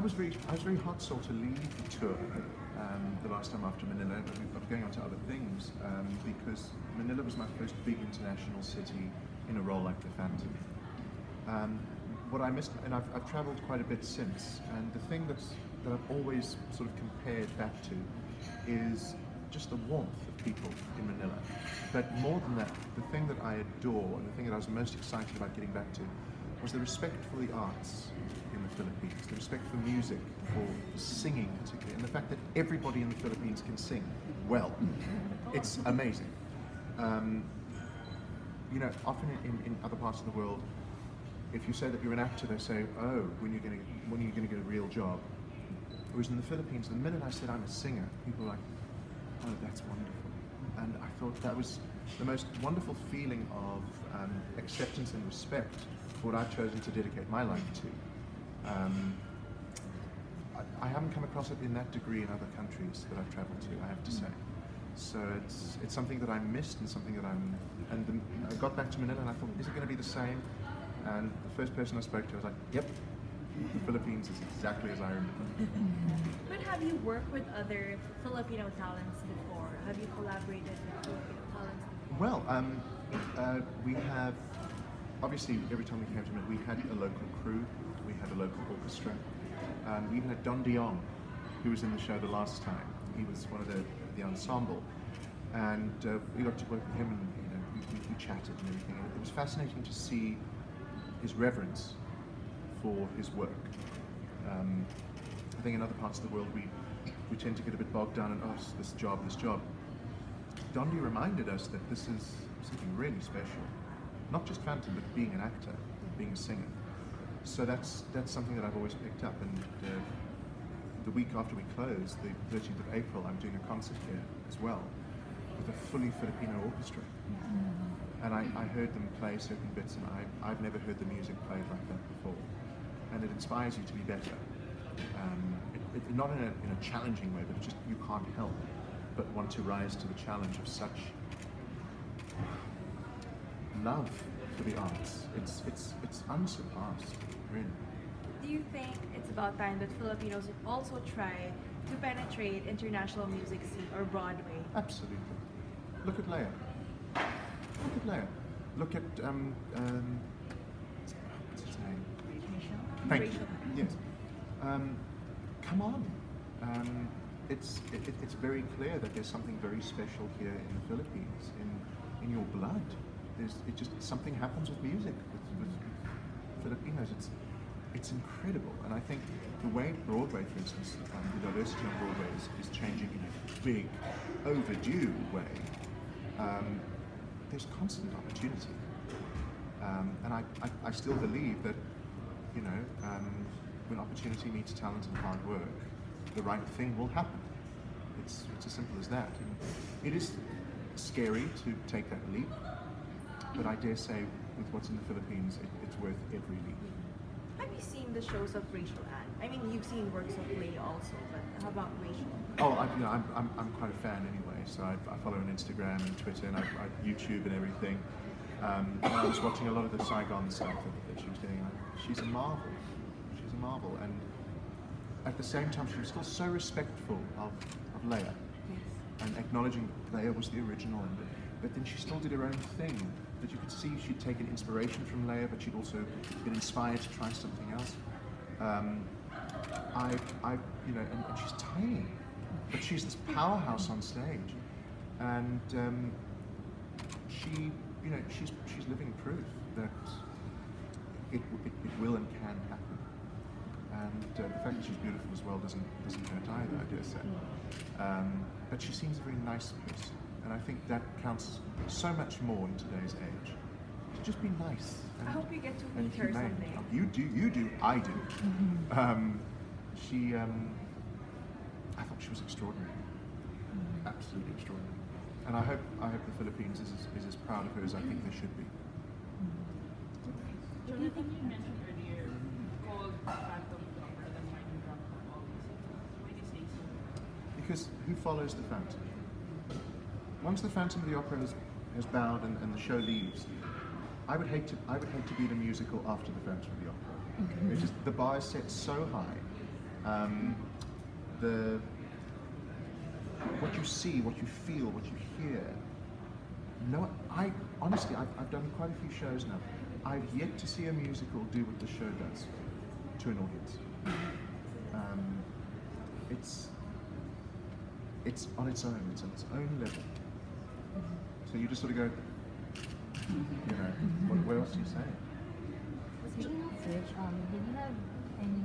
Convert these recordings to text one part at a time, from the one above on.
I was very hot sore to leave the tour the last time after Manila. I was going on to other things because Manila was my first big international city in a role like the Phantom. What I missed, and I've travelled quite a bit since, and the thing that I've always sort of compared back to is just the warmth of people in Manila. But more than that, the thing that I adore and the thing that I was most excited about getting back to was the respect for the arts in the Philippines, the respect for music, for singing particularly, and the fact that everybody in the Philippines can sing well. It's amazing. You know, often in other parts of the world, if you say that you're an actor, they say, "Oh, when are you going to get a real job?" Whereas in the Philippines, the minute I said I'm a singer, people were like, "Oh, that's wonderful." And I thought that was the most wonderful feeling of acceptance and respect for what I've chosen to dedicate my life to. I haven't come across it in that degree in other countries that I've travelled to, I have to say. So it's something that I missed and something that I got back to Manila and I thought, is it going to be the same? And the first person I spoke to, I was like, yep, the Philippines is exactly as I remember. But have you worked with other Filipino talents before? Have you collaborated with Filipino talents before? Well, we have, obviously every time we came to Manila, we had a local crew, we had a local orchestra. We even had Don Dion, who was in the show the last time. He was one of the ensemble. And we got to work with him and we chatted and everything. And it was fascinating to see his reverence for his work. I think in other parts of the world we tend to get a bit bogged down in this job. Dondi reminded us that this is something really special. Not just Phantom, but being an actor, being a singer. So that's something that I've always picked up. And the week after we close, the 13th of April, I'm doing a concert here as well with a fully Filipino orchestra. And I heard them play certain bits, and I've never heard the music played like that before. And it inspires you to be better. Not in a challenging way, but just you can't help but want to rise to the challenge of such love for the arts. It's unsurpassed, really. Do you think it's about time that Filipinos also try to penetrate international music scene or Broadway? Absolutely. Look at Leia. Look at Leia. Look at what's his name? Thank you. Yes. Come on. It's very clear that there's something very special here in the Philippines, in your blood. Something happens with music with Filipinos. It's incredible, and I think the way Broadway, for instance, the diversity on Broadway is changing in a big, overdue way. There's constant opportunity, and I still believe that when opportunity meets talent and hard work, the right thing will happen. It's as simple as that. And it is scary to take that leap, but I dare say with what's in the Philippines, it's worth every leap. Have you seen the shows of Rachel Ann? I mean, you've seen works of Leia also, but how about Rachel? Oh, I'm quite a fan anyway. So I follow her on Instagram and Twitter and I YouTube and everything. And I was watching a lot of the Saigon stuff that she was doing. She's a marvel. She's a marvel, and at the same time, she was still so respectful of Leia, and acknowledging Leia was the original. But then she still did her own thing. That you could see she'd taken inspiration from Leia, but she'd also been inspired to try something else. And she's tiny, but she's this powerhouse on stage, and she's living proof that it will and can happen. And the fact that she's beautiful as well doesn't hurt either, I dare say. But she seems a very nice person. And I think that counts so much more in today's age. Just be nice. I hope you get to meet her someday. Oh, you do, I do. I thought she was extraordinary. Absolutely extraordinary. And I hope the Philippines is as proud of her as I think they should be. Jonathan, you mentioned earlier called Phantom Dropper the mining drum for all these. Why do you say so? Because who follows the Phantom? Once the Phantom of the Opera has bowed and the show leaves, I would hate to be the musical after the Phantom of the Opera. It's just the bar is set so high The what you see, what you feel, what you hear. No, I honestly, I've done quite a few shows now. I've yet to see a musical do what the show does to an audience. It's on its own. It's on its own level. So you just sort of go, you know, what else do you say? Speaking of which, did you have any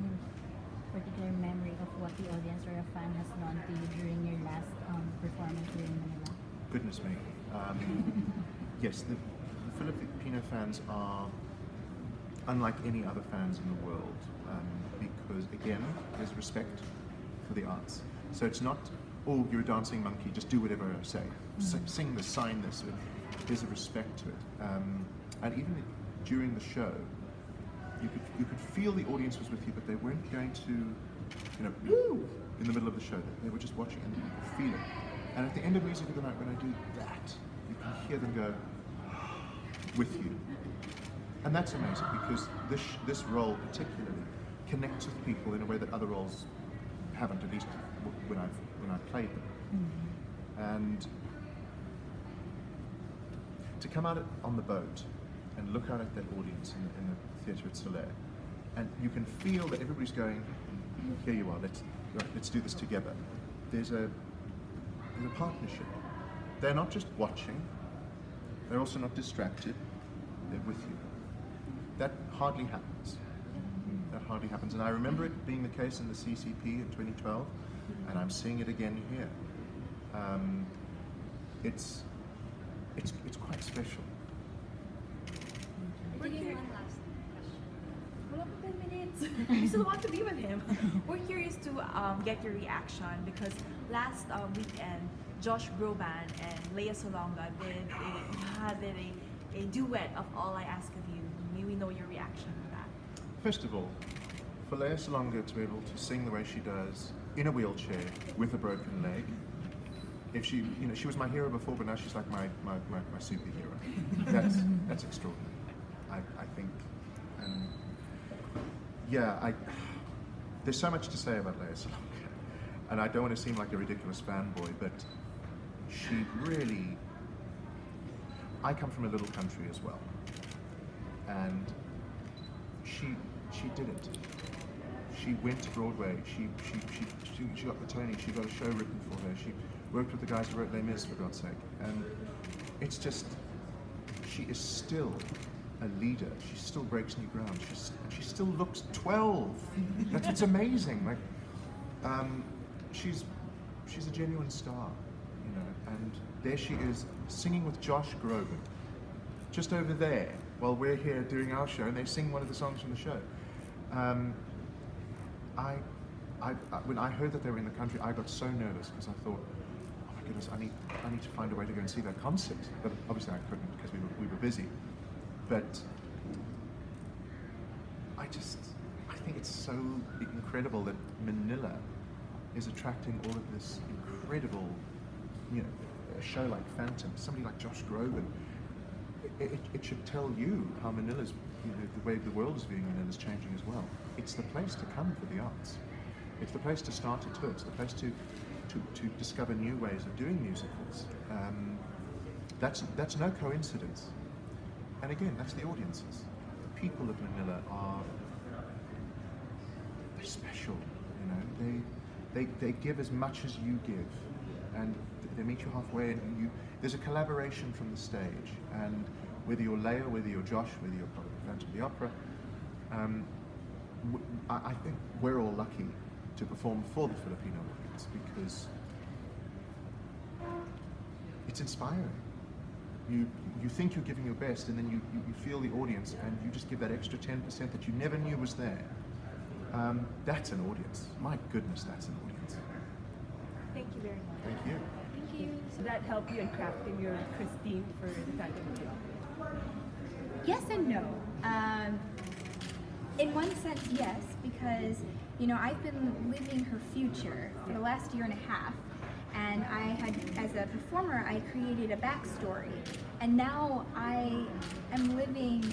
particular memory of what the audience or a fan has done to you during your last performance here in Manila? Goodness me. Yes, the Filipino fans are unlike any other fans in the world because, again, there's respect for the arts. So it's not, oh, you're a dancing monkey, just do whatever I say. Sing this, sign this. There's a respect to it. And even during the show, you could feel the audience was with you, but they weren't going to, you know, woo, in the middle of the show. They were just watching and you could feel it. And at the end of Music of the Night, when I do that, you can hear them go with you. And that's amazing because this role particularly connects with people in a way that other roles haven't, at least when I've played them. And to come out on the boat and look out at that audience in the theatre at Salonga, and you can feel that everybody's going, here you are, let's do this together. There's a partnership. They're not just watching, they're also not distracted, they're with you. That hardly happens. That hardly happens. And I remember it being the case in the CCP in 2012, and I'm seeing it again here. It's quite special. We're curious. One last question. Wala pa 10 minutes. You still want to be with him. We're curious to get your reaction because last weekend, Josh Groban and Salonga had a duet of All I Ask of You. May we know your reaction to that? First of all, for Salonga to be able to sing the way she does in a wheelchair with a broken leg, if she, you know, she was my hero before, but now she's like my superhero. That's extraordinary. I think, and yeah, there's so much to say about Salonga, and I don't want to seem like a ridiculous fanboy, but she really. I come from a little country as well, and she did it. She went to Broadway. She got the Tony. She got a show written for her. She worked with the guys who wrote Les Mis, for God's sake. And it's just, she is still a leader. She still breaks new ground. She still looks 12. That's what's amazing. Like, she's a genuine star, you know. And there she is singing with Josh Groban, just over there, while we're here doing our show, and they sing one of the songs from the show. When I heard that they were in the country, I got so nervous because I thought, oh my goodness, I need to find a way to go and see that concert. But obviously I couldn't because we were busy. But I think it's so incredible that Manila is attracting all of this incredible, you know, a show like Phantom, somebody like Josh Groban. It should tell you how Manila's, you know, the way the world is viewing Manila is changing as well. It's the place to come for the arts. It's the place to start a tour. It's the place to discover new ways of doing musicals. That's no coincidence. And again, that's the audiences. The people of Manila they're special. You know, they give as much as you give, and they meet you halfway. And there's a collaboration from the stage. And whether you're Leia, whether you're Josh, whether you're part of the Phantom of the Opera, I think we're all lucky to perform for the Filipino audience because it's inspiring. You think you're giving your best, and then you feel the audience, and you just give that extra 10% that you never knew was there. That's an audience. My goodness, that's an audience. Thank you very much. Thank you. Thank you. Did that help you in crafting your Christine for the Phantom of the Opera? Yes and no. In one sense, yes, because, you know, I've been living her future for the last year and a half, and I had, as a performer, I created a backstory, and now I am living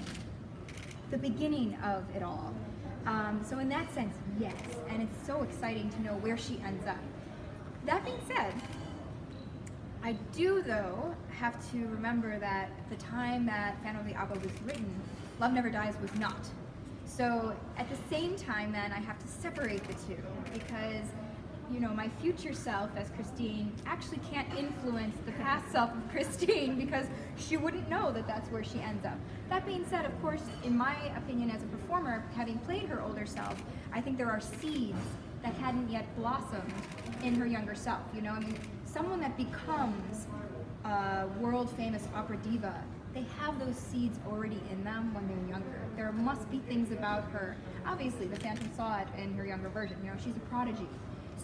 the beginning of it all. So in that sense, yes, and it's so exciting to know where she ends up. That being said, I do, though, have to remember that the time that Phantom of the Opera was written, Love Never Dies was not. So at the same time, then, I have to separate the two because, you know, my future self as Christine actually can't influence the past self of Christine because she wouldn't know that that's where she ends up. That being said, of course, in my opinion as a performer, having played her older self, I think there are seeds that hadn't yet blossomed in her younger self. You know, I mean, someone that becomes a world famous opera diva, they have those seeds already in them when they're younger. There must be things about her. Obviously, the Phantom saw it in her younger version. You know, she's a prodigy.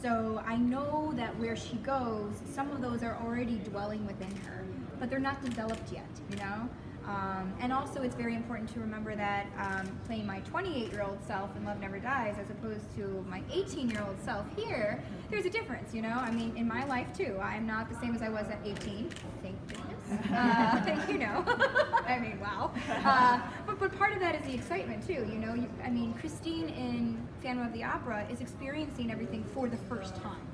So I know that where she goes, some of those are already dwelling within her, but they're not developed yet, you know? And also it's very important to remember that playing my 28-year-old self in Love Never Dies as opposed to my 18-year-old self here, there's a difference, you know? I mean, in my life too, I'm not the same as I was at 18, thank goodness. You know, I mean, wow. But part of that is the excitement too, you know? I mean, Christine in Phantom of the Opera is experiencing everything for the first time.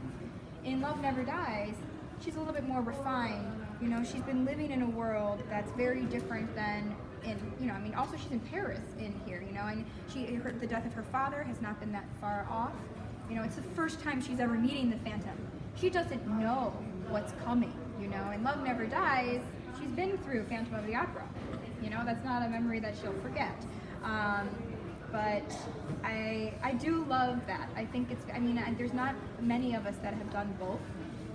In Love Never Dies, she's a little bit more refined. You know, she's been living in a world that's very different than in, you know, I mean, also she's in Paris in here, you know, and the death of her father has not been that far off. You know, it's the first time she's ever meeting the Phantom. She doesn't know what's coming, you know, and Love Never Dies, she's been through Phantom of the Opera. You know, that's not a memory that she'll forget. But I do love that. I think it's, I mean, there's not many of us that have done both.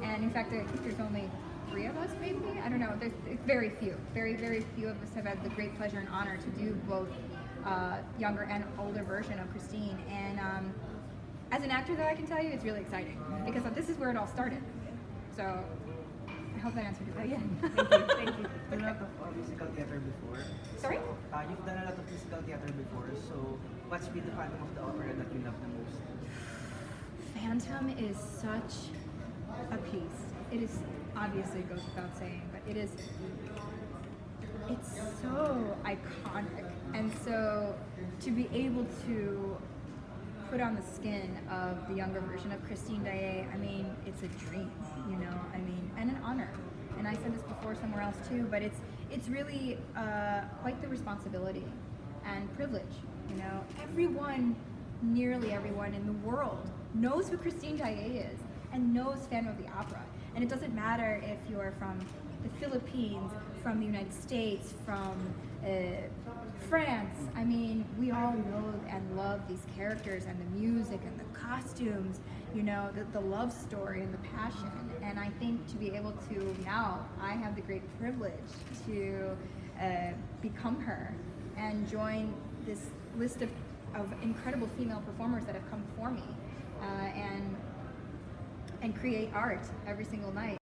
And in fact, I think there's only 3 of us, maybe? I don't know. There's very few. Very, very few of us have had the great pleasure and honor to do both younger and older version of Christine. And as an actor, though, I can tell you, it's really exciting because this is where it all started. So I hope that answered your question. Thank you. You've done a lot of musical theater before. Sorry? You've done a lot of musical theater before, so what's been the Phantom of the Opera that you love the most? Phantom is such a piece. It is, obviously it goes without saying, but it's so iconic. And so to be able to put on the skin of the younger version of Christine Daae, I mean, it's a dream, you know, I mean, and an honor. And I said this before somewhere else too, but it's really quite the responsibility and privilege, you know. Everyone, nearly everyone in the world knows who Christine Daae is and knows Phantom of the Opera. And it doesn't matter if you're from the Philippines, from the United States, from France. I mean, we all know and love these characters and the music and the costumes, you know, the love story and the passion. And I think to be able to, now I have the great privilege to become her and join this list of incredible female performers that have come before me and create art every single night.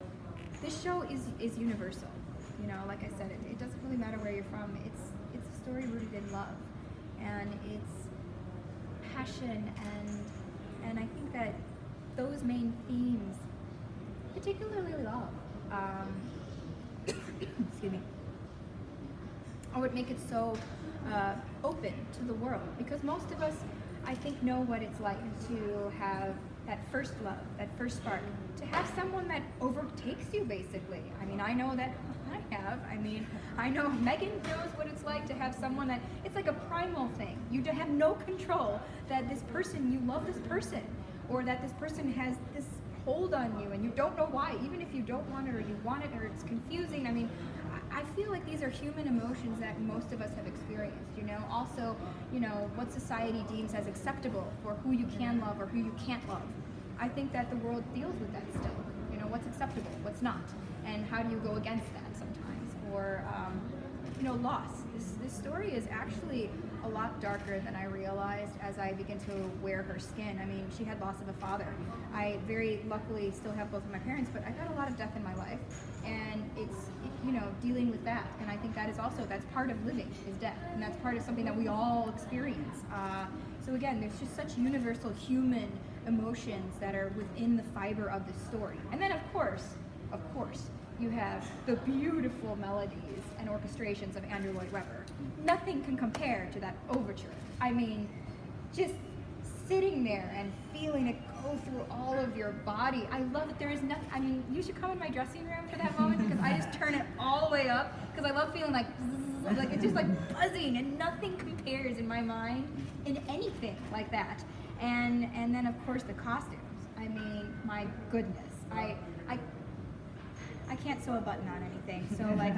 This show is universal. You know, like I said, it doesn't really matter where you're from. It's a story rooted in love, and it's passion, and I think that those main themes, particularly love, excuse me, are what make it so open to the world. Because most of us, I think, know what it's like to have that first love, that first spark, to have someone that overtakes you, basically. I mean, I know that I have. I mean, I know Megan knows what it's like to have someone that, it's like a primal thing. You have no control that this person, you love this person, or that this person has this hold on you and you don't know why, even if you don't want it or you want it or it's confusing. I mean, I feel like these are human emotions that most of us have experienced, you know. Also, you know, what society deems as acceptable for who you can love or who you can't love. I think that the world deals with that still. You know, what's acceptable, what's not, and how do you go against that sometimes? Or, you know, loss. This story is actually a lot darker than I realized as I begin to wear her skin. I mean, she had loss of a father. I very luckily still have both of my parents, but I've had a lot of death in my life, and it's, you know, dealing with that. And I think that is also, that's part of living, is death, and that's part of something that we all experience. So again, there's just such universal human emotions that are within the fiber of the story. And then of course, you have the beautiful melodies and orchestrations of Andrew Lloyd Webber. Nothing can compare to that overture. I mean, just sitting there and feeling it go through all of your body. I love it. There is nothing, I mean, you should come in my dressing room for that moment because I just turn it all the way up because I love feeling like it's just like buzzing, and nothing compares in my mind in anything like that. And then of course the costumes. I mean, my goodness. I can't sew a button on anything. So like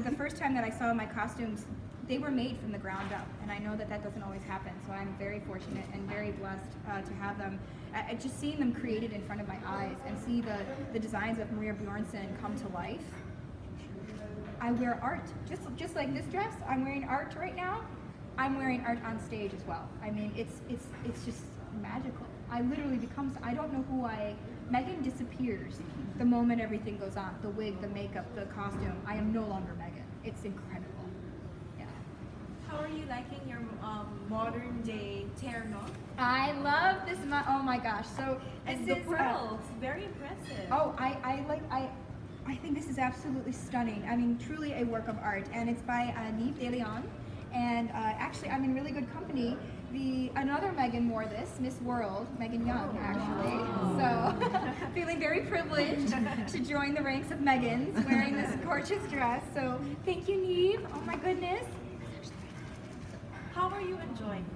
the first time that I saw my costumes, they were made from the ground up, and I know that that doesn't always happen. So I'm very fortunate and very blessed to have them. Just seeing them created in front of my eyes and see the designs of Maria Bjornsson come to life. I wear art, just like this dress. I'm wearing art right now. I'm wearing art on stage as well. I mean, it's just magical. I literally I don't know who Megan disappears the moment everything goes on. The wig, the makeup, the costume. I am no longer Megan. It's incredible. Yeah. How are you liking your modern day terno? I love this. Oh my gosh. So And this the is pearls, very impressive. oh, I think this is absolutely stunning. I mean, truly a work of art, and it's by Nive De Leon. And actually, I'm in really good company. Another Megan wore this, Miss World, Megan Young, actually. So, feeling very privileged to join the ranks of Megans wearing this gorgeous dress. So, thank you, Nive. Oh my goodness. How are you enjoying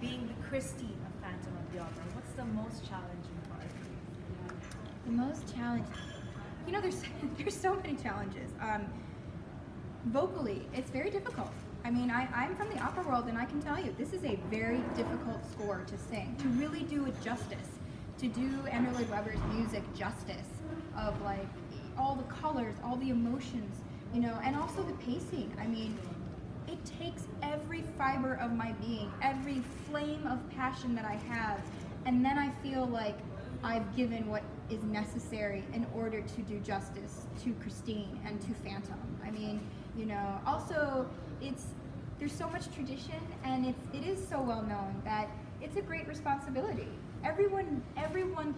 being the Christine of Phantom of the Opera? What's the most challenging part? The most challenging. You know, there's so many challenges. Vocally, it's very difficult. I mean, I'm from the opera world, and I can tell you, this is a very difficult score to sing, to really do it justice, to do Andrew Lloyd Webber's music justice, of like all the colors, all the emotions, you know, and also the pacing. I mean, it takes every fiber of my being, every flame of passion that I have, and then I feel like I've given what is necessary in order to do justice to Christine and to Phantom. I mean, you know, also there's so much tradition, and it is so well known that it's a great responsibility. Everyone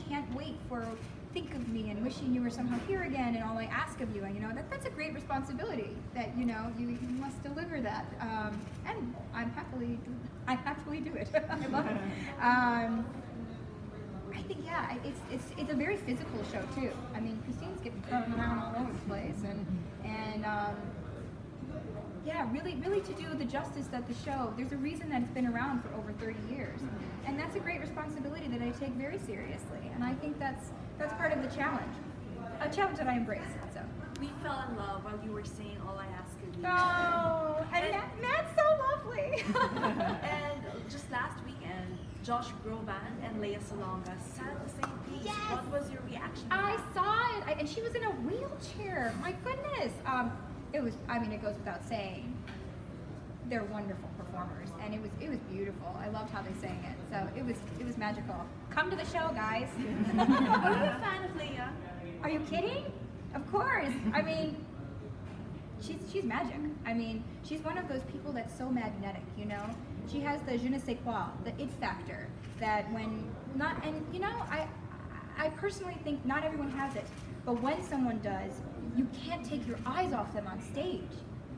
can't wait for think of me and wishing you were somehow here again and all I ask of you, and you know that's a great responsibility that you know you must deliver that, and I happily do it. I love it. I think yeah, it's a very physical show too. I mean, Christine's getting thrown around all over the place, and yeah, really to do the justice that the show. There's a reason that it's been around for over 30 years, and that's a great responsibility that I take very seriously. And I think that's part of the challenge, a challenge that I embrace. So. We fell in love while you were saying All I Ask of You. Oh, and Matt's so lovely. And just last weekend, Josh Groban and Leia Salonga sat at the same piece. Yes. What was your reaction to I that? saw it, and she was in a wheelchair. My goodness. It goes without saying, they're wonderful performers, and it was beautiful. I loved how they sang it, so it was magical. Come to the show, guys. Are you a fan of Leia? Are you kidding? Of course. I mean, she's magic. I mean, she's one of those people that's so magnetic, you know? She has the je ne sais quoi, the it factor, that I personally think not everyone has it, but when someone does, you can't take your eyes off them on stage.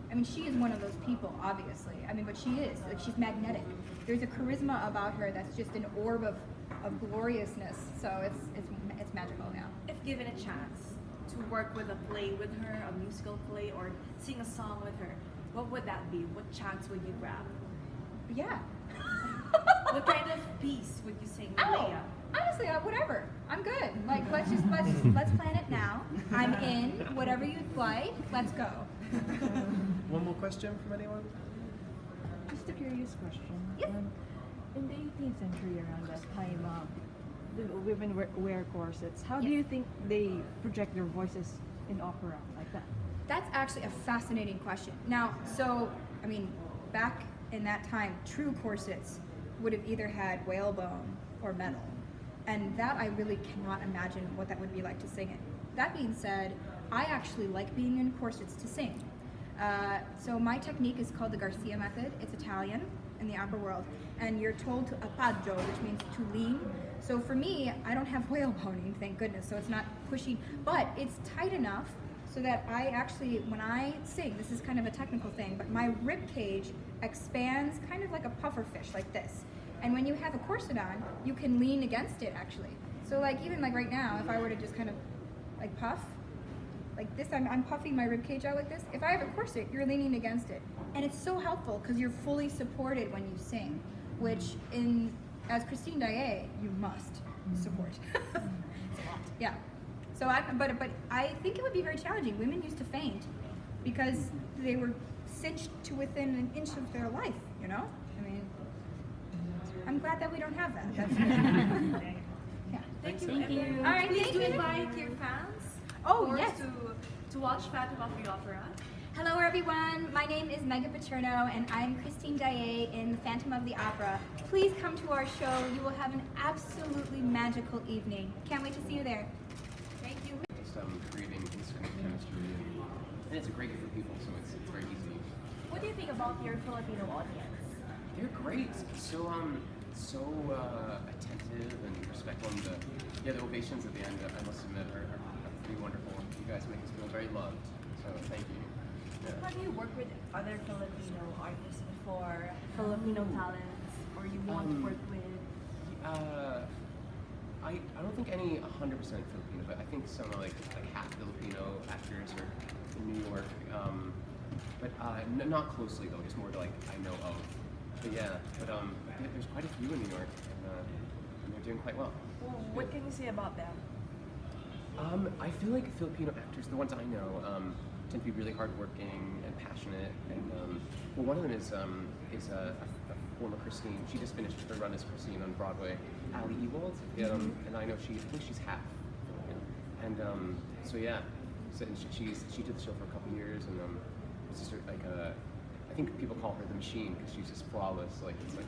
I mean, she is one of those people, obviously. I mean, but she is. Like, she's magnetic. There's a charisma about her that's just an orb of gloriousness. So it's magical now. If given a chance to work with a play with her, a musical play, or sing a song with her, what would that be? What chance would you grab? Yeah. What kind of piece would you sing with Oh, Leia? honestly, whatever. I'm good. Like, let's plan it now. I'm in. Whatever you'd like, let's go. One more question from anyone? Just a curious question. Yes. In the 18th century, around that time, the women wear corsets. How do Yes. you think they project their voices in opera like that? That's actually a fascinating question. Now, so, I mean, back in that time, true corsets would have either had whalebone or metal. And that I really cannot imagine what that would be like to sing it. That being said, I actually like being in corsets to sing. So my technique is called the Garcia Method. It's Italian in the opera world. And you're told to appoggio, which means to lean. So for me, I don't have whaleboning, thank goodness, so it's not pushing, but it's tight enough so that I actually, when I sing, this is kind of a technical thing, but my rib cage expands kind of like a puffer fish, like this. And when you have a corset on, you can lean against it actually. So like even like right now, if I were to just kind of like puff, like this, I'm puffing my rib cage out like this. If I have a corset, you're leaning against it. And it's so helpful because you're fully supported when you sing, which as Christine Daae, you must support. It's a lot. Yeah. So but I think it would be very challenging. Women used to faint because they were cinched to within an inch of their life, you know? I mean, I'm glad that we don't have that. That's yeah. Thank you. Thank you. And All right, please thank do you. invite your fans, Oh, of course, yes. to watch Phantom of the Opera. Hello everyone, my name is Megan Paterno and I'm Christine Daae in The Phantom of the Opera. Please come to our show, you will have an absolutely magical evening. Can't wait to see you there. Thank you. Just creating instant chemistry, and it's a great group of people, so it's very easy. What do you think about your Filipino audience? They're great, so attentive and respectful. And the ovations at the end, I must admit, are pretty wonderful. You guys make us feel very loved, so thank you. Yeah. Have you worked with other Filipino artists before? Filipino talents, or you want to work with? I don't think any 100% Filipino, but I think some like half Filipino actors are in New York. But not closely though, just more like I know of. But yeah, there's quite a few in New York, and they're doing quite well. What can you say about them? I feel like Filipino actors, the ones I know, tend to be really hardworking and passionate. And well, one of them is a former Christine. She just finished her run as Christine on Broadway, Ali Ewald. And I know I think she's half Filipino. And so yeah, so she did the show for a couple years, and it's just like I think people call her the machine because she's just flawless. Like it's like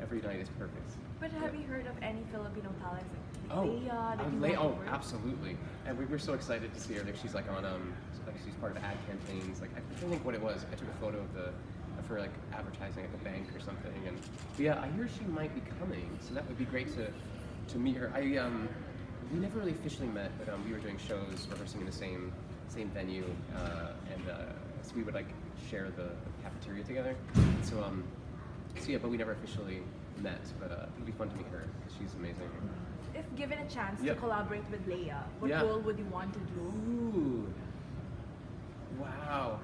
every night is perfect. But have you heard of any Filipino talents? Like Oh, Leia, that you want to work with? absolutely. And we were so excited to see her. Like she's like on like she's part of ad campaigns. Like I can't think what it was. I took a photo of her like advertising at the bank or something. And yeah, I hear she might be coming. So that would be great to meet her. We never really officially met, but we were doing shows, rehearsing in the same venue, and so we would like share the cafeteria together. So yeah, but we never officially met. But it'll be fun to meet her. She's amazing. If given a chance Yep. to collaborate with Leia, what Yeah. role would you want to do? Ooh. Wow.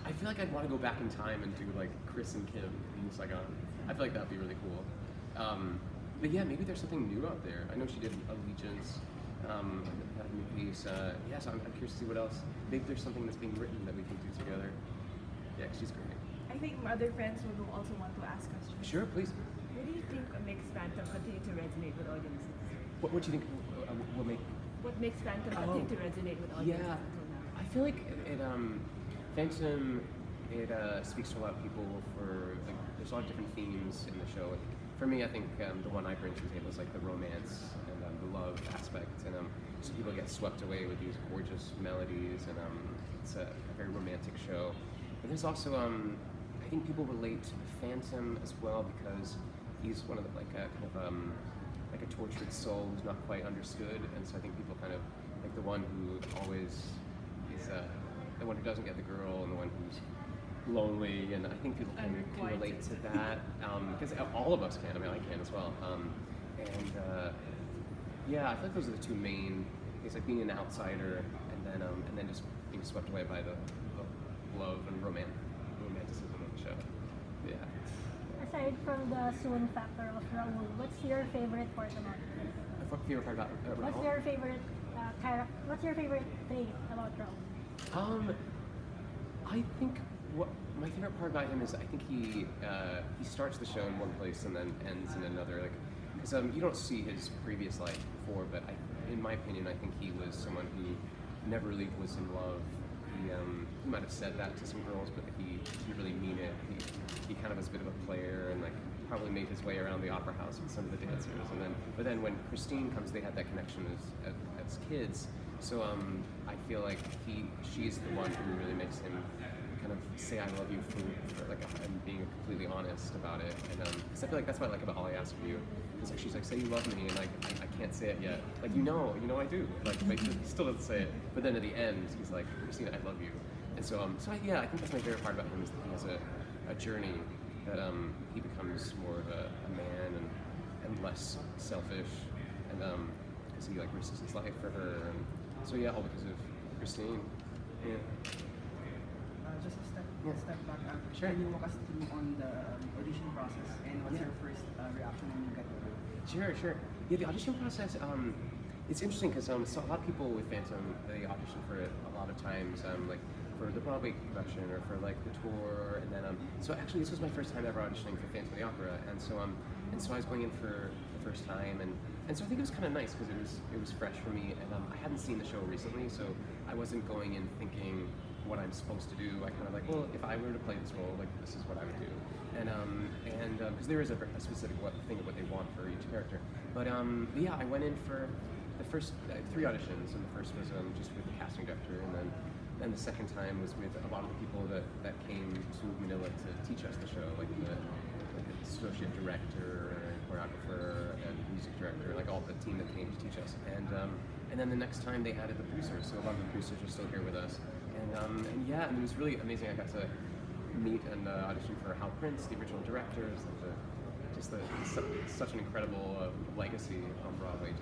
I feel like I'd want to go back in time and do like Chris and Kim in Saigon. I feel like that'd be really cool. But yeah, maybe there's something new out there. I know she did Allegiance, that new piece. Yeah, so I'm curious to see what else. Maybe there's something that's being written that we can do together. Yeah, she's great. I think my other friends would also want to ask questions. Sure, please. What do you think makes Phantom continue to resonate with audiences? What do you think will make? What makes Phantom continue to resonate with audiences Yeah, until now? I feel like Phantom, it speaks to a lot of people for, like, there's a lot of different themes in the show. For me, I think the one I bring to the table is like the romance and the love aspect, and so people get swept away with these gorgeous melodies, and it's a very romantic show. But there's also, I think people relate to the Phantom as well because he's one of the, like a kind of like a tortured soul who's not quite understood, and so I think people kind of like the one who always is the one who doesn't get the girl, and the one who's lonely, and I think people can relate to that because all of us can. I mean, I can as well. Yeah, I feel like those are the two main. It's like being an outsider, and then just being swept away by the love and romanticism of the show. Yeah. Aside from the swoon factor of Raul, what's your favorite part about it? Favorite part about What's Raul? your favorite What's your favorite trait about Raul? I think what my favorite part about him is I think he starts the show in one place and then ends in another. Like, because you don't see his previous life before, but in my opinion, I think he was someone who never really was in love. He might have said that to some girls, but he didn't really mean it. He kind of was a bit of a player and like probably made his way around the opera house with some of the dancers. But then when Christine comes, they had that connection as kids. So I feel like she's the one who really makes him kind of say I love you for like and being completely honest about it. And because I feel like that's what I like about All I Ask of You. It's like she's like, say you love me, and like I can't say it yet. Like you know I do. Like but he still doesn't say it. But then at the end, he's like, Christina, I love you. And so yeah, I think that's my favorite part about him is that he has a journey that he becomes more of a man and less selfish, and because he like risks his life for her, and so yeah, all because of Christine. Yeah. Just a step back. Sure. Can you walk us through on the audition process and what's your first reaction when you get there? Sure. Yeah, the audition process. It's interesting because so a lot of people with Phantom, they audition for it a lot of times, like for the Broadway production or for like the tour, and then so actually this was my first time ever auditioning for Phantom of the Opera, and so I was going in for the first time, and so I think it was kind of nice because it was fresh for me, and I hadn't seen the show recently, so I wasn't going in thinking what I'm supposed to do. I kind of like, well, if I were to play this role, like this is what I would do, and because there is a specific thing of what they want for each character, but yeah, I went in for the first 3 auditions, and the first was just with the casting director, and then the second time was with a lot of the people that came to Manila to teach us the show, like the associate director, and choreographer, and music director, like all the team that came to teach us, and then the next time they added the producers, so a lot of the producers are still here with us, and yeah, and it was really amazing. I got to meet and audition for Hal Prince, the original directors, such an incredible legacy on Broadway.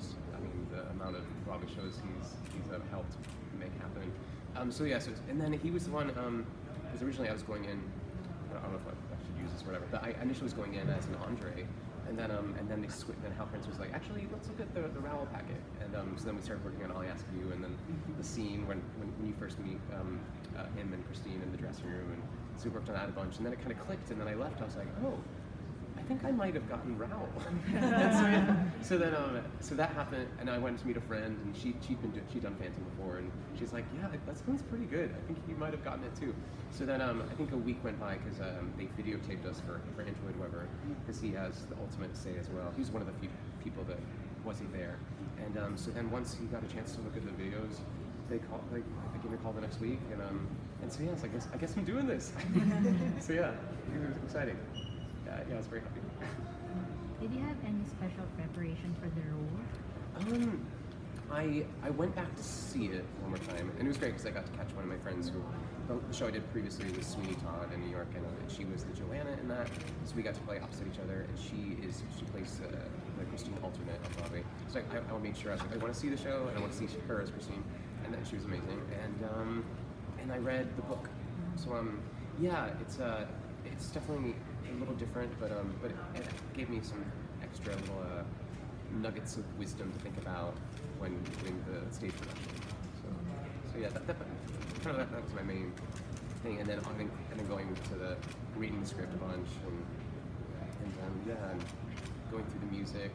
The amount of Broadway shows he's helped make happen. And then he was the one, because originally I was going in, I don't know if I should use this or whatever, but I initially was going in as an Andre, and then they switched, and Hal Prince was like, actually, let's look at the Raoul packet, and so then we started working on All I Ask of You, and then the scene when you first meet him and Christine in the dressing room, and so we worked on that a bunch, and then it kind of clicked, and then I left, I was like, oh, I think I might have gotten Raoul. So that happened, and I went to meet a friend, and she'd done Phantom before, and she's like, yeah, that sounds pretty good. I think you might have gotten it too. So then I think a week went by because they videotaped us for Andrew Lloyd Webber, because he has the ultimate say as well. He's one of the few people that wasn't there, and so then once he got a chance to look at the videos, they gave me a call the next week, and so yes, I guess I'm doing this. So yeah, it was exciting. Yeah, I was very happy. Did you have any special preparation for the role? I went back to see it one more time, and it was great because I got to catch one of my friends who, the show I did previously was Sweeney Todd in New York, and she was the Joanna in that, so we got to play opposite each other, and she plays the Christine alternate on Broadway. So I made sure, I want to see the show, and I want to see her as Christine, and then she was amazing, and I read the book. So yeah, it's definitely a little different, but it gave me some extra little nuggets of wisdom to think about when doing the stage production. So yeah, that was my main thing, and then going to the reading the script a bunch, and going through the music.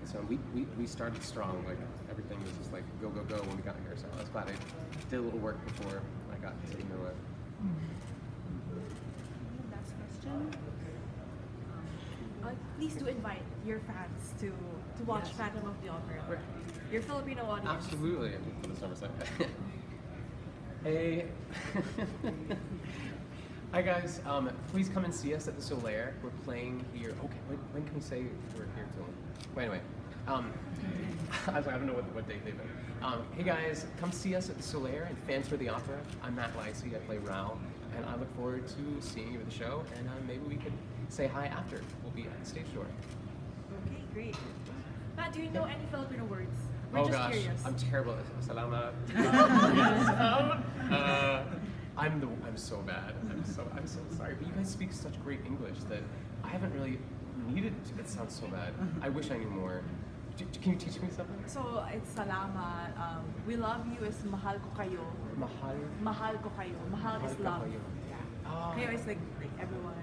So we started strong, like everything was just like go when we got here. So I was glad I did a little work before I got to Manila. Last question. Please do invite your fans to watch Phantom of the Opera. Right. Your Filipino audience. Absolutely. I'm gonna put this on my side. Hey. Hi guys. Please come and see us at the Solaire. We're playing here. Okay. When can we say we're here till? Wait, anyway. I was like, I don't know what date they've been. Hey guys, come see us at the Solaire and Fans for the Opera. I'm Matt Lysey. I play Raoul, and I look forward to seeing you at the show. And maybe we could say hi after. We'll be at the stage door. Okay, great. Matt, do you know any Filipino words? We're just curious. I'm terrible at it. Salonga. I'm so bad. I'm so sorry. But you guys speak such great English that I haven't really needed to. It sounds so bad. I wish I knew more. Can you teach me something? So it's salamat. We love you is mahal ko kayo. Mahal. Mahal ko kayo. Mahal is love. Kayo. Yeah. Oh. Kayo is like everyone.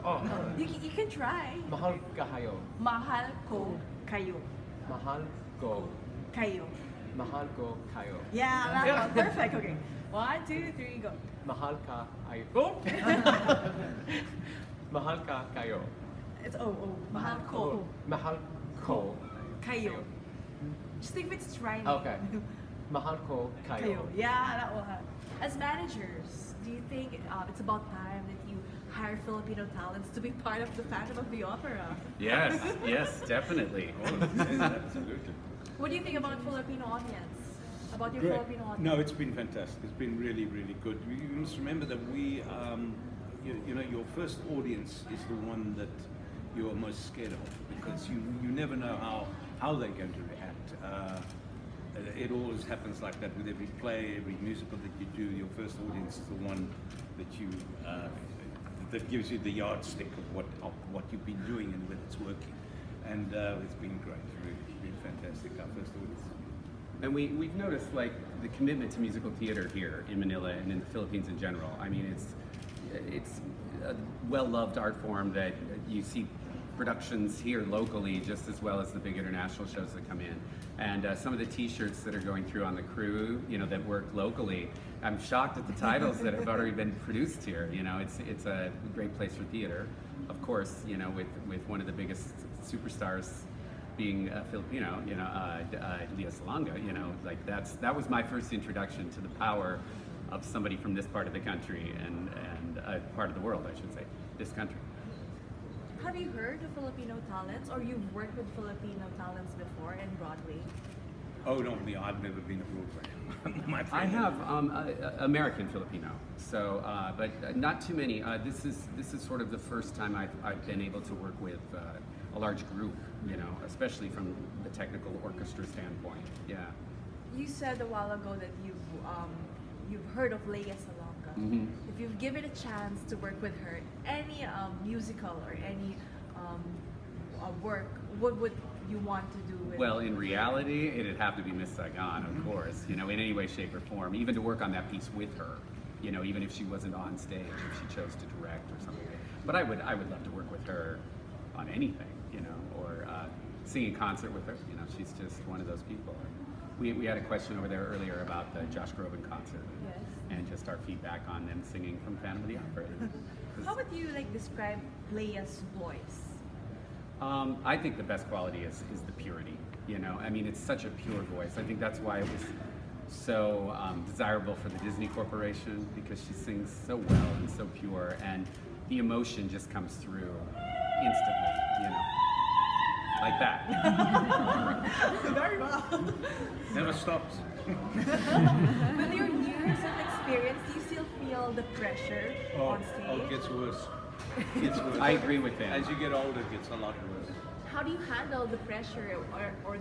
Oh. You can try. Mahal kahayo. Mahal ko kayo. Mahal ko. Kayo. Mahal ko kayo. Yeah, that one. Perfect. Okay. 1, 2, 3, go. Mahal ka ayo. Oh! Mahal ka kayo. It's mahal ko. Mahal ko. Kayo. Just think if it's rhyming. Okay. Mahal ko kayo. Yeah, that one. As managers, do you think it's about time that you hire Filipino talents to be part of the Phantom of the Opera? Yes, definitely. Absolutely. What do you think about Filipino audience? About your Great. Filipino audience? No, it's been fantastic. It's been really, really good. You must remember that we, your first audience is the one that you are most scared of, because you never know how they're going to react. It always happens like that with every play, every musical that you do. Your first audience is the one that you that gives you the yardstick of what you've been doing and whether it's working. And it's been great, really, it's been fantastic. Our first audience. And we've noticed like the commitment to musical theater here in Manila and in the Philippines in general. I mean, it's a well-loved art form that you see productions here locally just as well as the big international shows that come in. And some of the T-shirts that are going through on the crew, that work locally, I'm shocked at the titles that have already been produced here. It's a great place for theater, of course. With one of the biggest superstars being Filipino, Lloyd Salonga. That was my first introduction to the power of somebody from this part of the country and part of the world, I should say, this country. Have you heard of Filipino talents, or you've worked with Filipino talents before in Broadway? Oh no, I've never been abroad. My I friend. have American Filipino, so but not too many. This is sort of the first time I've been able to work with a large group, especially from the technical orchestra standpoint. Yeah. You said a while ago that you've heard of Leia Salonga. Mm-hmm. If you've given a chance to work with her, any musical or any work, what would you want to do with Well, in reality, it'd have to be Miss Saigon, of course, in any way, shape, or form. Even to work on that piece with her, even if she wasn't on stage, if she chose to direct or something. But I would love to work with her on anything, or sing a concert with her. She's just one of those people. We had a question over there earlier about the Josh Groban concert. Yes. And just our feedback on them singing from Phantom of the Opera. How would you describe Leia's voice? I think the best quality is the purity. I mean, it's such a pure voice. I think that's why it was so desirable for the Disney Corporation, because she sings so well and so pure, and the emotion just comes through instantly. Like that. Very well. Never stops. With your years of experience, do you still feel the pressure on stage? Oh, it gets worse. It gets worse. I agree with him. As you get older, it gets a lot worse. How do you handle the pressure or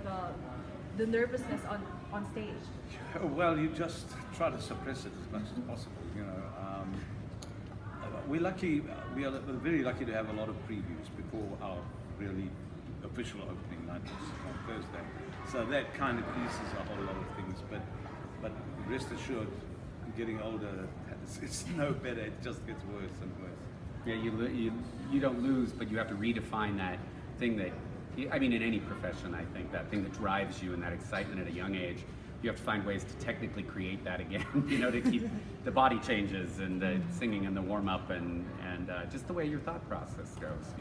the nervousness on stage? Well, you just try to suppress it as much as possible. We're lucky. We are very lucky to have a lot of previews before our really official opening night on Thursday. So that kind of eases a whole lot of things. But rest assured, getting older, it's no better. It just gets worse and worse. Yeah, you don't lose, but you have to redefine that thing that, I mean, in any profession, I think, that thing that drives you and that excitement at a young age, you have to find ways to technically create that again, to keep the body changes and the singing and the warm-up and just the way your thought process goes,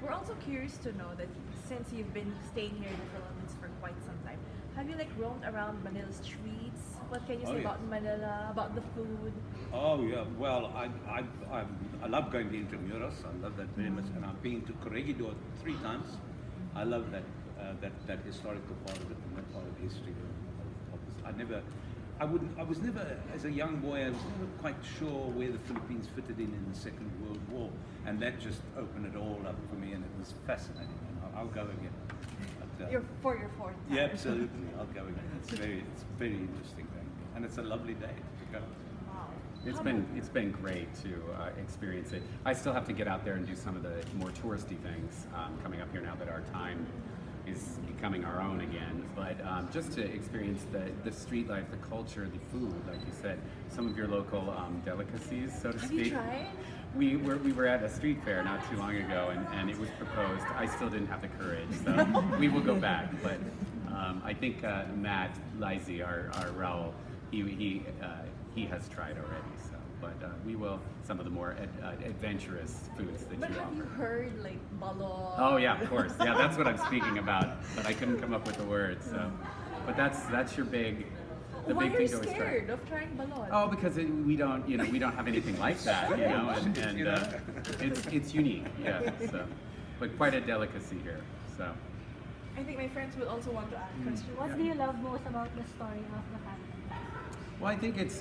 We're also curious to know that since you've been staying here in the Philippines for quite some time, have you roamed around Manila's streets? What can you say about Manila, about the food? Oh yeah, well I love going to Intramuros. I love that very much, and I've been to Corregidor 3 times. I love that historical part of it and that part of history. I was never, as a young boy, I was never quite sure where the Philippines fitted in the Second World War, and that just opened it all up for me, and it was fascinating. And I'll go again. But, For your fourth time. yeah, absolutely. I'll go again. It's very interesting thing, and it's a lovely day to go. Wow. It's been great to experience it. I still have to get out there and do some of the more touristy things coming up here now that our time is becoming our own again. But just to experience the street life, the culture, the food, like you said, some of your local delicacies, so to speak. Have you tried? We were at a street fair not too long ago, and it was proposed. I still didn't have the courage, so we will go back. But I think Matt Lizey, our Raul, he has tried already. So, but we will some of the more adventurous foods that But you have offer. you heard balot? Oh yeah, of course. Yeah, that's what I'm speaking about. But I couldn't come up with the words. So, but that's your big. The Why big are you thing to always try. scared of trying balot? Oh, because we don't have anything like that, and it's unique, yeah. So, but quite a delicacy here. So, I think my friends will also want to ask questions. What do you love most about the story of the family? well, I think it's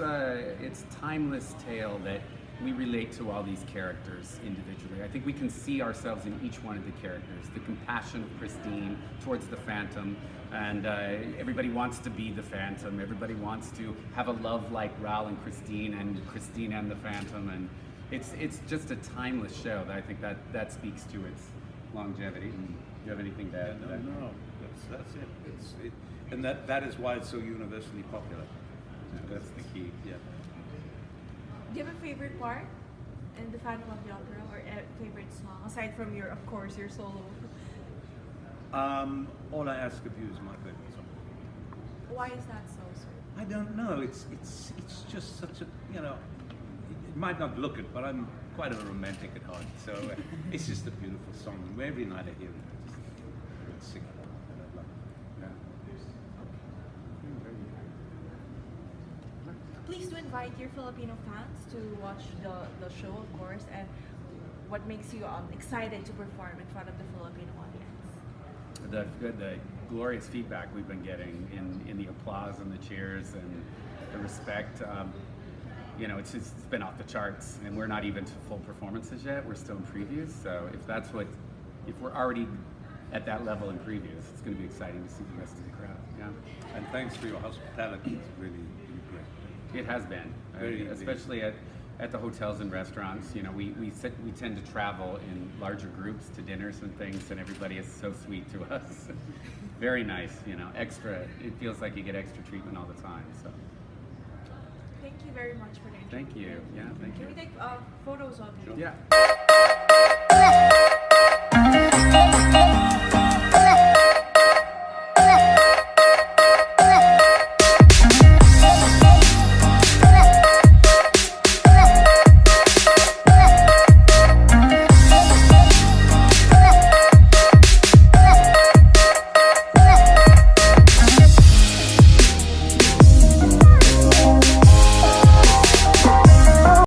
timeless tale that we relate to all these characters individually. I think we can see ourselves in each one of the characters. The compassion of Christine towards the Phantom, and everybody wants to be the Phantom. Everybody wants to have a love like Raoul and Christine and the Phantom, and it's just a timeless show. That I think that speaks to its longevity. Do you have anything to add to that? No, that's it. And that is why it's so universally popular. That's the key. Yeah. Do you have a favorite part in the Phantom of the Opera, or a favorite song aside from your, of course, your solo? All I Ask of You is my favorite song. Why is that so, sir? I don't know. It's just such a, you know, it might not look it, but I'm quite a romantic at heart. So it's just a beautiful song. Every night I hear it, I just sing it. And I love it. Yeah. Please do invite your Filipino fans to watch the show, of course, and what makes you excited to perform in front of the Filipino audience? The glorious feedback we've been getting in the applause and the cheers and the respect. You know, it's been off the charts, and we're not even to full performances yet. We're still in previews. So if we're already at that level in previews, it's going to be exciting to see the rest of the crowd. Yeah. And thanks for your hospitality. It's really been great. It has been, especially at the hotels and restaurants. You know, we tend to travel in larger groups to dinners and things, and everybody is so sweet to us. Very nice, you know, extra. It feels like you get extra treatment all the time. So. Thank you very much for the interview. Thank you. Yeah, thank you. Can we take photos of you? Yeah.